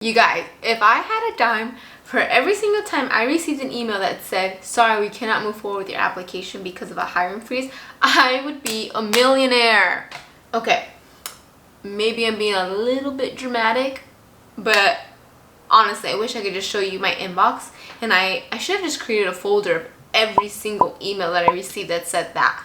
You guys, if I had a dime for every single time I received an email that said, sorry, we cannot move forward with your application because of a hiring freeze, I would be a millionaire. Okay, maybe I'm being a little bit dramatic, but honestly, I wish I could just show you my inbox, and I should have just created a folder of every single email that I received that said that.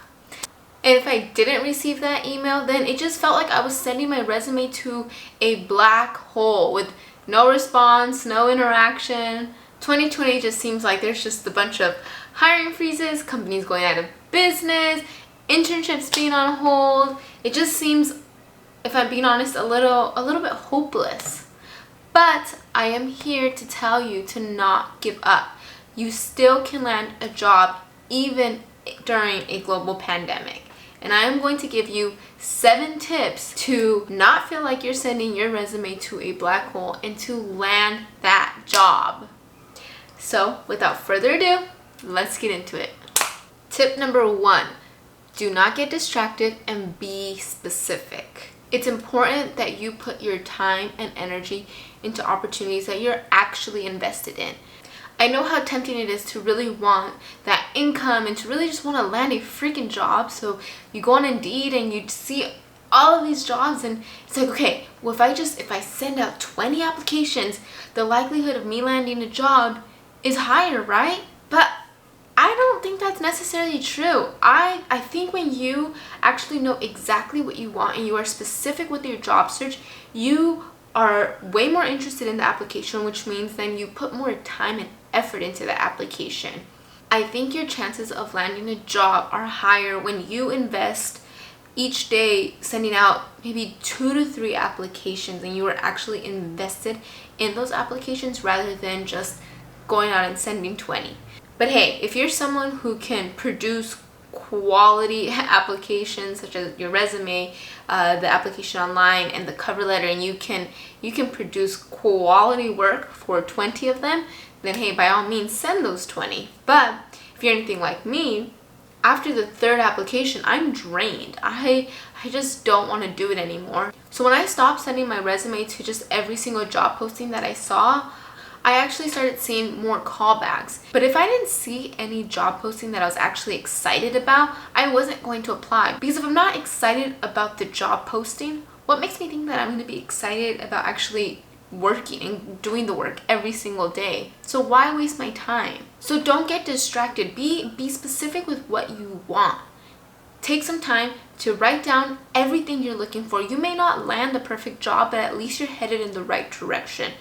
And if I didn't receive that email, then it just felt like I was sending my resume to a black hole with no response, no interaction. 2020 just seems like there's just a bunch of hiring freezes, companies going out of business, internships being on hold. It just seems, if I'm being honest, a little bit hopeless. But I am here to tell you to not give up. You still can land a job even during a global pandemic. And I am going to give you 7 tips to not feel like you're sending your resume to a black hole and to land that job. So without further ado, let's get into it. Tip number 1, do not get distracted and be specific. It's important that you put your time and energy into opportunities that you're actually invested in. I know how tempting it is to really want that income and to really just want to land a freaking job. So you go on Indeed and you see all of these jobs and it's like, okay, well, if I send out 20 applications, the likelihood of me landing a job is higher, right? But I don't think that's necessarily true. I think when you actually know exactly what you want and you are specific with your job search, you are way more interested in the application, which means then you put more time and effort into the application. I think your chances of landing a job are higher when you invest each day sending out maybe 2 to 3 applications and you are actually invested in those applications rather than just going out and sending 20. But hey, if you're someone who can produce quality applications such as your resume, the application online, and the cover letter, and you can produce quality work for 20 of them, then hey, by all means send those 20. But if you're anything like me, after the 3rd application, I'm drained. I just don't want to do it anymore. So when I stopped sending my resume to just every single job posting that I saw, I actually started seeing more callbacks. But if I didn't see any job posting that I was actually excited about, I wasn't going to apply. Because if I'm not excited about the job posting, what makes me think that I'm going to be excited about actually working and doing the work every single day? So why waste my time? So don't get distracted. Be specific with what you want. Take some time to write down everything you're looking for. You may not land the perfect job, but at least you're headed in the right direction.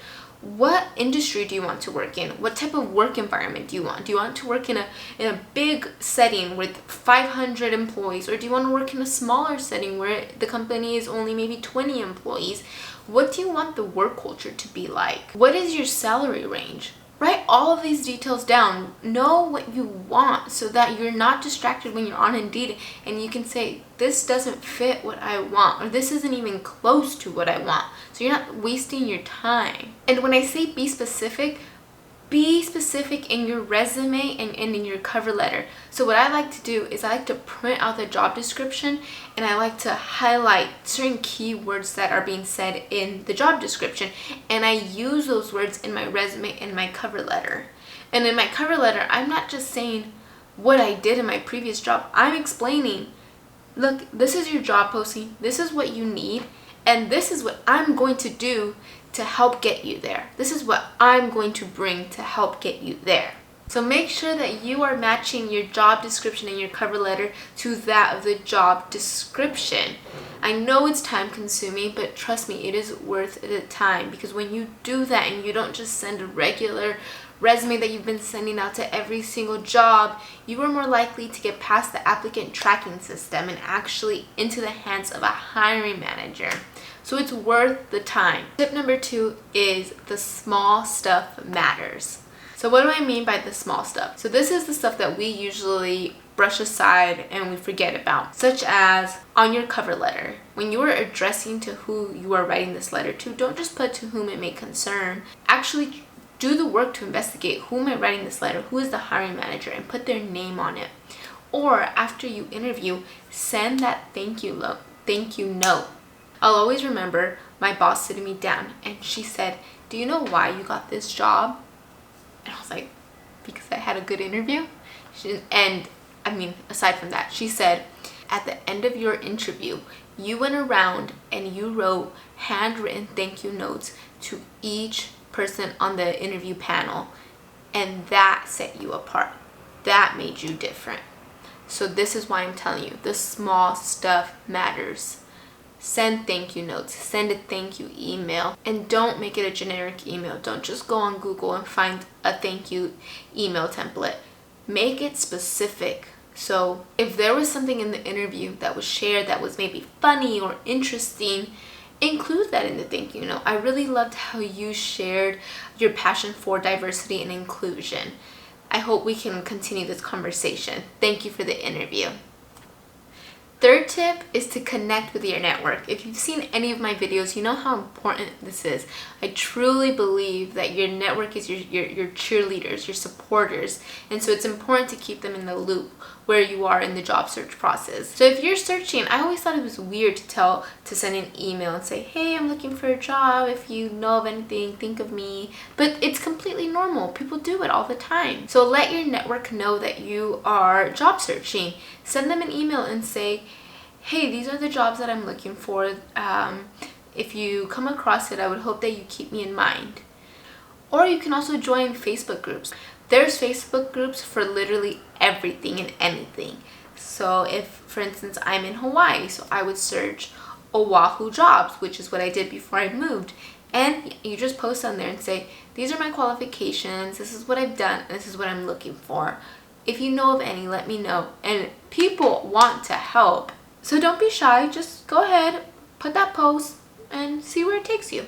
What industry do you want to work in? What type of work environment do you want? Do you want to work in a big setting with 500 employees, or do you want to work in a smaller setting where the company is only maybe 20 employees? What do you want the work culture to be like? What is your salary range? Write all of these details down. Know what you want so that you're not distracted when you're on Indeed and you can say, this doesn't fit what I want, or this isn't even close to what I want. So you're not wasting your time. And when I say be specific in your resume and in your cover letter. So what I like to do is I like to print out the job description and I like to highlight certain keywords that are being said in the job description, and I use those words in my resume and my cover letter. And in my cover letter, I'm not just saying what I did in my previous job. I'm explaining, look, this is your job posting, this is what you need, and this is what I'm going to do to help get you there. This is what I'm going to bring to help get you there. So make sure that you are matching your job description and your cover letter to that of the job description. I know it's time consuming, but trust me, it is worth the time, because when you do that and you don't just send a regular resume that you've been sending out to every single job, you are more likely to get past the applicant tracking system and actually into the hands of a hiring manager. So it's worth the time. Tip number 2 is the small stuff matters. So what do I mean by the small stuff? So this is the stuff that we usually brush aside and we forget about, such as on your cover letter. When you are addressing to who you are writing this letter to, don't just put to whom it may concern. Actually do the work to investigate, who am I writing this letter, who is the hiring manager, and put their name on it. Or after you interview, send that thank you note. I'll always remember my boss sitting me down and she said, "Do you know why you got this job?" And I was like, "Because I had a good interview." And I mean, aside from that, she said, "At the end of your interview, you went around and you wrote handwritten thank you notes to each person on the interview panel, and that set you apart. That made you different. So this is why I'm telling you, the small stuff matters. Send thank you notes, send a thank you email, and don't make it a generic email. Don't just go on Google and find a thank you email template. Make it specific. So if there was something in the interview that was shared that was maybe funny or interesting, include that in the thank you note. I really loved how you shared your passion for diversity and inclusion. I hope we can continue this conversation. Thank you for the interview." Third tip is to connect with your network. If you've seen any of my videos, you know how important this is. I truly believe that your network is your cheerleaders, your supporters. And so it's important to keep them in the loop where you are in the job search process. So if you're searching, I always thought it was weird to send an email and say, "Hey, I'm looking for a job. If you know of anything, think of me." But it's completely normal. People do it all the time. So let your network know that you are job searching. Send them an email and say, "Hey, these are the jobs that I'm looking for. If you come across it, I would hope that you keep me in mind." Or you can also join Facebook groups. There's Facebook groups for literally everything and anything. So if, for instance, I'm in Hawaii, so I would search Oahu jobs, which is what I did before I moved. And you just post on there and say, "These are my qualifications, this is what I've done, and this is what I'm looking for. If you know of any, let me know." And people want to help. So don't be shy, just go ahead, put that post, and see where it takes you.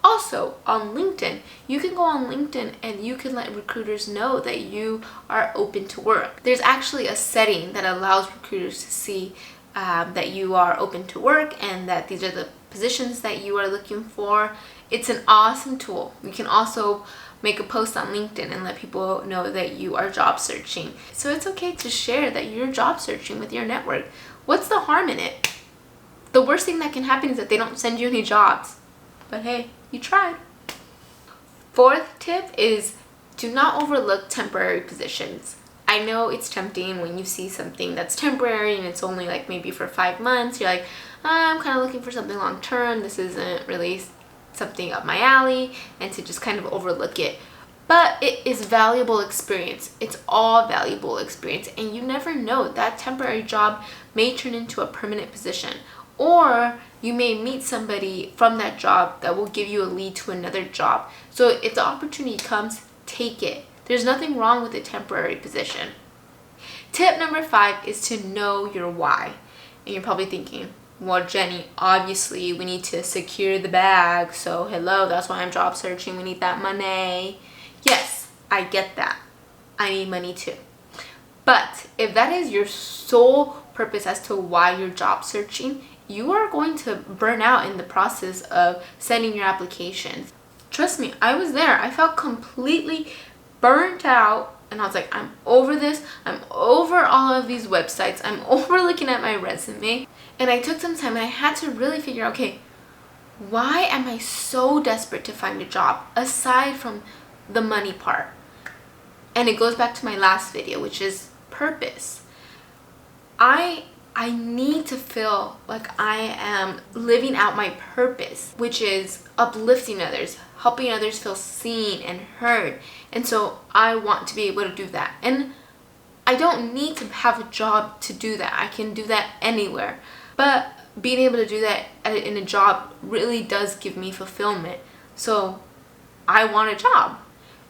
Also, on LinkedIn, you can go on LinkedIn and you can let recruiters know that you are open to work. There's actually a setting that allows recruiters to see that you are open to work and that these are the positions that you are looking for. It's an awesome tool. You can also make a post on LinkedIn and let people know that you are job searching. So it's okay to share that you're job searching with your network. What's the harm in it? The worst thing that can happen is that they don't send you any jobs. But hey, you tried. Fourth tip is do not overlook temporary positions. I know it's tempting when you see something that's temporary and it's only like maybe for 5 months. You're like, I'm kind of looking for something long term. This isn't really something up my alley, and to just kind of overlook it. But it is valuable experience. It's all valuable experience, and you never know, that temporary job may turn into a permanent position, or you may meet somebody from that job that will give you a lead to another job. So if the opportunity comes, take it. There's nothing wrong with a temporary position. Tip number 5 is to know your why. And you're probably thinking, well, Jenny, obviously we need to secure the bag. So hello, that's why I'm job searching. We need that money. Yes, I get that. I need money too. But if that is your sole purpose as to why you're job searching, you are going to burn out in the process of sending your applications. Trust me, I was there. I felt completely burnt out, and I was like, I'm over this. I'm over all of these websites. I'm over looking at my resume. And I took some time and I had to really figure out, okay, why am I so desperate to find a job aside from the money part? And it goes back to my last video, which is purpose. I need to feel like I am living out my purpose, which is uplifting others, helping others feel seen and heard. And so I want to be able to do that. And I don't need to have a job to do that. I can do that anywhere. But being able to do that in a job really does give me fulfillment. So I want a job.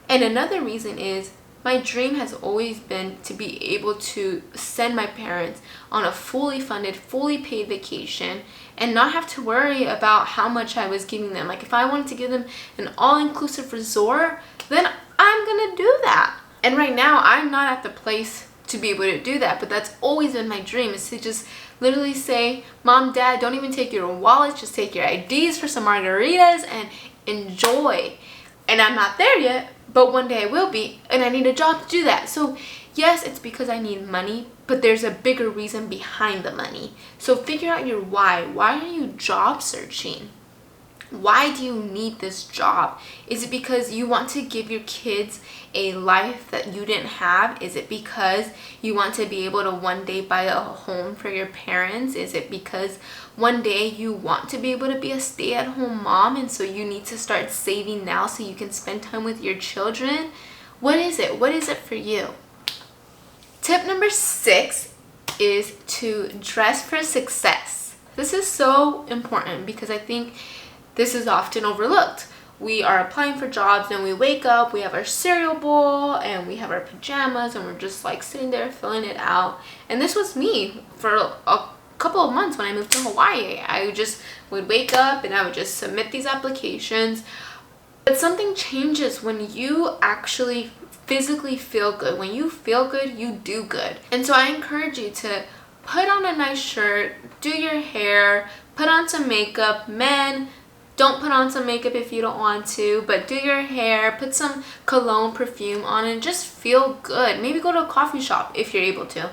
And another reason is my dream has always been to be able to send my parents on a fully funded, fully paid vacation and not have to worry about how much I was giving them. Like if I wanted to give them an all-inclusive resort, then I'm gonna do that. And right now I'm not at the place to be able to do that, but that's always been my dream, is to just literally say, Mom, Dad, don't even take your wallets, just take your IDs for some margaritas and enjoy. And I'm not there yet, but one day I will be, and I need a job to do that. So Yes, it's because I need money, but there's a bigger reason behind the money. So figure out your why. Why are you job searching? Why do you need this job? Is it because you want to give your kids a life that you didn't have? Is it because you want to be able to one day buy a home for your parents? Is it because one day you want to be able to be a stay-at-home mom and so you need to start saving now so you can spend time with your children? What is it? What is it for you? Tip number 6 is to dress for success. This is so important because I think this is often overlooked. We are applying for jobs and we wake up, we have our cereal bowl and we have our pajamas and we're just like sitting there filling it out. And this was me for a couple of months when I moved to Hawaii. I just would wake up and I would just submit these applications. But something changes when you actually physically feel good. When you feel good, you do good. And so I encourage you to put on a nice shirt, do your hair, put on some makeup. Men, don't put on some makeup if you don't want to, but do your hair, put some cologne perfume on and just feel good. Maybe go to a coffee shop if you're able to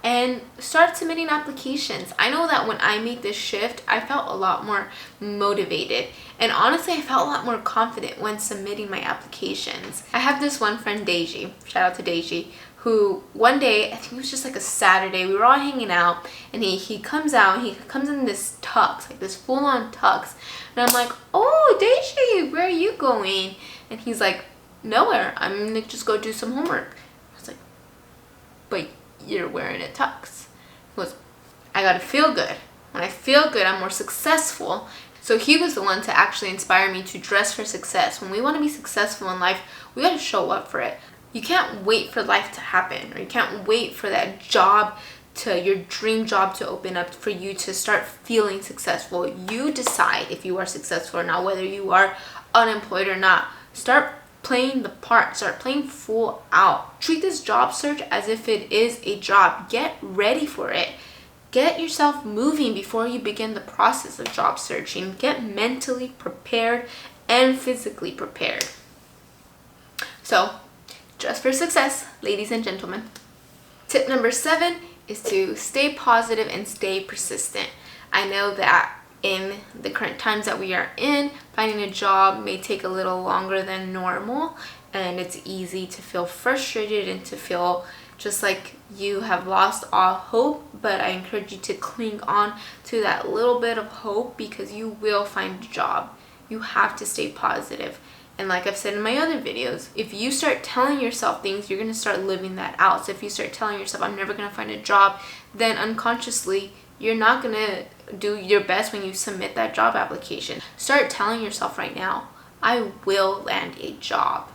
and start submitting applications. I know that when I made this shift, I felt a lot more motivated. And honestly, I felt a lot more confident when submitting my applications. I have this one friend, Deji, shout out to Deji, who one day, I think it was just like a Saturday, we were all hanging out and he comes out, he comes in this tux, like this full-on tux. And I'm like, oh, Deji, where are you going? And he's like, nowhere, I'm gonna just go do some homework. I was like, but you're wearing a tux. He goes, I gotta feel good. When I feel good, I'm more successful. So he was the one to actually inspire me to dress for success. When we want to be successful in life, we gotta show up for it. You can't wait for life to happen, or you can't wait for that job your dream job to open up for you to start feeling successful. You decide if you are successful or not, whether you are unemployed or not. Start playing the part, start playing full out. Treat this job search as if it is a job. Get ready for it. Get yourself moving before you begin the process of job searching. Get mentally prepared and physically prepared. So, dress for success, ladies and gentlemen. Tip number 7 is to stay positive and stay persistent. I know that in the current times that we are in, finding a job may take a little longer than normal, and it's easy to feel frustrated and to feel just like you have lost all hope, but I encourage you to cling on to that little bit of hope because you will find a job. You have to stay positive. And like I've said in my other videos, if you start telling yourself things, you're going to start living that out. So if you start telling yourself, I'm never going to find a job, then unconsciously, you're not going to do your best when you submit that job application. Start telling yourself right now, I will land a job.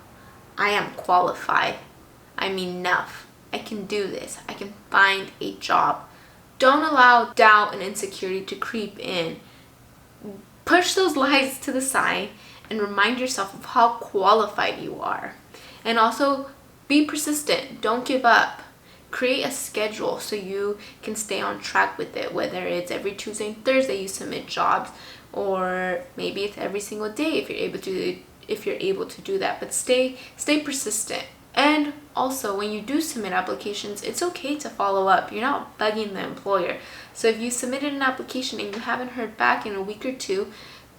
I am qualified. I'm enough. I can do this. I can find a job. Don't allow doubt and insecurity to creep in. Push those lies to the side and remind yourself of how qualified you are. And also, be persistent. Don't give up. Create a schedule so you can stay on track with it, whether it's every Tuesday and Thursday you submit jobs, or maybe it's every single day if you're able to do that. But stay persistent. And also, when you do submit applications, it's okay to follow up. You're not bugging the employer. So if you submitted an application and you haven't heard back in a week or two,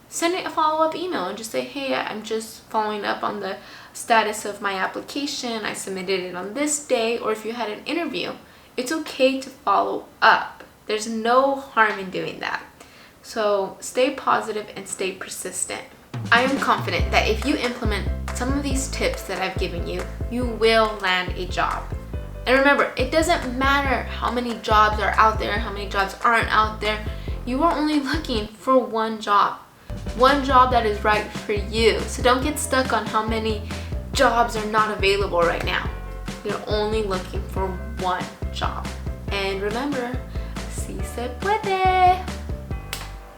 send it a follow-up email and just say, hey, I'm just following up on the status of my application. I submitted it on this day. Or if you had an interview, it's okay to follow up. There's no harm in doing that. So stay positive and stay persistent. I am confident that if you implement some of these tips that I've given you, you will land a job. And remember, it doesn't matter how many jobs are out there, how many jobs aren't out there. You are only looking for one job that is right for you. So don't get stuck on how many jobs are not available right now. You're only looking for one job. And remember, si se puede.